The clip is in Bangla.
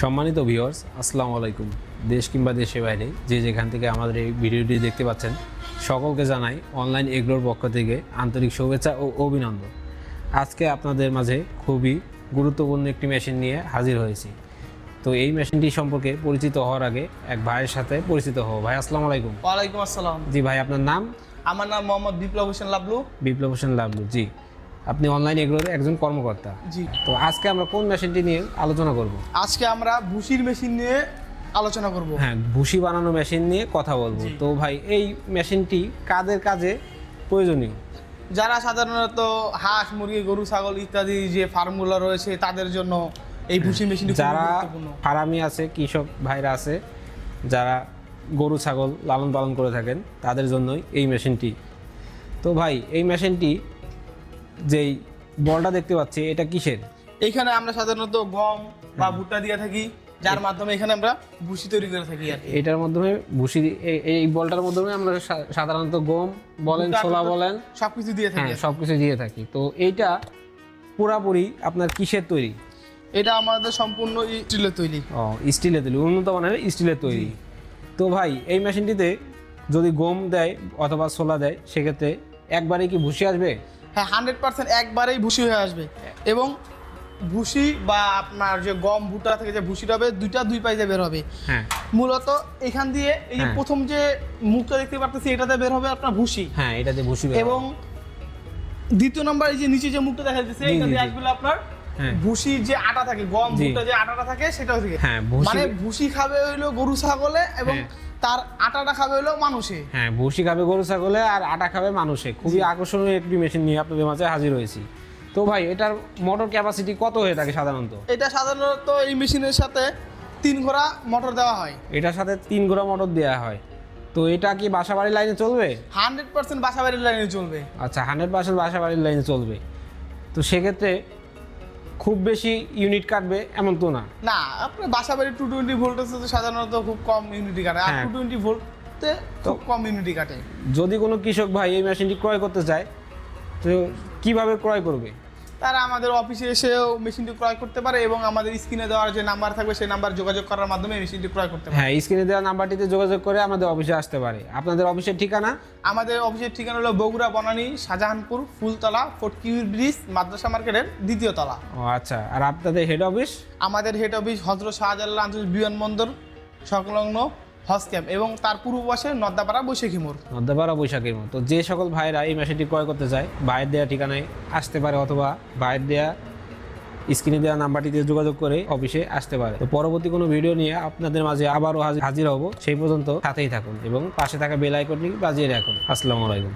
সম্মানিত ভিউয়ার্স, আসসালামু আলাইকুম। দেশ কিংবা দেশের বাইরে যে যেখান থেকে আমাদের এই ভিডিওটি দেখতে পাচ্ছেন, সকলকে জানাই অনলাইন এগ্রোর পক্ষ থেকে আন্তরিক শুভেচ্ছা ও অভিনন্দন। আজকে আপনাদের মাঝে খুবই গুরুত্বপূর্ণ একটি মেশিন নিয়ে হাজির হয়েছি। তো এই মেশিনটি সম্পর্কে পরিচিত হওয়ার আগে এক ভাইয়ের সাথে পরিচিত হব। ভাই আসসালামু আলাইকুম। ওয়ালাইকুম আসসালাম। জি ভাই, আপনার নাম? আমার নাম মোহাম্মদ বিপ্লব হোসেন লাবলু। বিপ্লব হোসেন লাবলু। জি, আপনি অনলাইন এগ্রোর একজন কর্মকর্তা। জি। তো আজকে আমরা কোন মেশিনটি নিয়ে আলোচনা করব? আজকে আমরা ভুসির মেশিন নিয়ে আলোচনা করব। হ্যাঁ, ভুসি বানানো মেশিন নিয়ে কথা বলবো। তো ভাই, এই মেশিনটি কাদের কাজে প্রয়োজনীয়? যারা সাধারণত হাঁস, মুরগি, গরু, ছাগল ইত্যাদি যে ফার্মগুলো রয়েছে তাদের জন্য এই ভুসি মেশিনটি খুব যারা গুরুত্বপূর্ণ। ফার্মি আছে, কৃষক ভাইরা আছে, যারা গরু ছাগল লালন পালন করে থাকেন, তাদের জন্যই এই মেশিনটি। তো ভাই, এই মেশিনটি যেই বলটা দেখতে পাচ্ছি, এটা কিসের? এখানে আমরা সাধারণত গম বা ভুট্টা দিয়ে থাকি, যার মাধ্যমে এখানে আমরা ভুসি তৈরি করে থাকি আর কি। এটার মাধ্যমে ভুসি, এই বলটার মাধ্যমে আমরা সাধারণত গম বলেন, ছোলা বলেন, সবকিছু দিয়ে থাকি। হ্যাঁ, সবকিছু দিয়ে থাকি। তো এইটা পুরাপুরি আপনার কিসের তৈরি? এটা আমাদের সম্পূর্ণ স্টিলের তৈরি। ও, স্টিলের তৈরি, উন্নত মানের স্টিলের তৈরি। তো ভাই, এই মেশিনটিতে যদি গম দেয় অথবা ছোলা দেয়, সেক্ষেত্রে একবারে কি ভুসি আসবে? হ্যাঁ, 100% একবারেই ভুসি হয়ে আসবে। এবং ভুসি বা আপনার যে গম ভুট্টা থেকে যে ভুসিটা হবে, দুই পাইতে বের হবে। হ্যাঁ, মূলত এখান দিয়ে এই যে হ্যাঁ। প্রথম যে মুখটা দেখতে পারতেছি, এটাতে বের হবে আপনার ভুসি। হ্যাঁ, এটাতে ভুসি বের এবং হবে। দ্বিতীয় নম্বর এই যে নিচে যে মুখটা দেখা যাচ্ছে, জি, এটা জি, দিয়ে জি। আসবে আপনার হ্যাঁ। ভুসির যে আটা থাকে, গম জি। ভুট্টা যে আটাটা থাকে সেটা থেকে। হ্যাঁ, ভুসি। মানে ভুসি খাবে হইলো গরু ছাগলে এবং হ্যাঁ। তার আটাটা খাবে হইলো মানুষে। হ্যাঁ, ভুসি খাবে গরু ছাগলে আর আটা খাবে মানুষে। খুবই আকর্ষণীয় একটি মেশিন নিয়ে আপনাদের মাঝে হাজির হয়েছি। তো ভাই, এটার মোটর ক্যাপাসিটি কত হয়ে থাকে সাধারণত? এটা সাধারণত এই মেশিনের সাথে 3 ঘোড়া মোটর দেওয়া হয়। এটার সাথে 3 ঘোড়া মোটর দেওয়া হয়। তো এটা কি বাসাবাড়ির লাইনে চলবে? 100% বাসাবাড়ির লাইনে চলবে। আচ্ছা, 100% বাসাবাড়ির লাইনে চলবে। তো সেক্ষেত্রে খুব বেশি ইউনিট কাটবে এমন তো না? না, আপনার বাসাবাড়ির 220 ভোল্টেজ তো সাধারণত খুব কম ইউনিটি কাটে। আর হ্যাঁ। 220 ভোল্টে খুব কম ইউনিটি কাটে। যদি কোনো কৃষক ভাই এই মেশিনটি ক্রয় করতে চায়, তো কিভাবে ক্রয় করবে? তারা আমাদের অফিসে এসেও মেশিনটি ক্রয় করতে পারে এবং আমাদের স্ক্রিনে দেওয়ার যে নাম্বার থাকবে সেই নাম্বার যোগাযোগ করার মাধ্যমে মেশিনটি ক্রয় করতে পারে। হ্যাঁ, স্ক্রিনে দেওয়া নাম্বারটিতে যোগাযোগ করে আমাদের অফিসে আসতে পারে। আপনাদের অফিসের ঠিকানা? আমাদের অফিসের ঠিকানা হলো বগুড়া বনানী শাহজাহানপুর ফুলতলা ফোর্ট কিউর ব্রিজ মাদ্রাসা মার্কেটের 2য় তলা। ও আচ্ছা, আর আপনাদের হেড অফিস? আমাদের হেড অফিস হযরত শাহজালাল আন্তর্জাতিক বিমানবন্দর সংলগ্ন হজ ক্যাম্প এবং তার পূর্ব পাশে নদ্দাপাড়া বৈশাখী মোড়। মধ্যপাড়া বৈশাখীর মতো। যে সকল ভাইরা এই মেশিনটি ক্রয় করতে চায়, ভাইয়ের দেওয়া ঠিকানায় আসতে পারে অথবা ভাইয়ের দেওয়া স্ক্রিনে দেওয়া নাম্বারটিতে যোগাযোগ করে অফিসে আসতে পারে। তো পরবর্তী কোনো ভিডিও নিয়ে আপনাদের মাঝে আবারও হাজির হব। সেই পর্যন্ত সাথেই থাকুন এবং পাশে থাকা বেল আইকনটি বাজিয়ে রাখুন। আসসালামু আলাইকুম।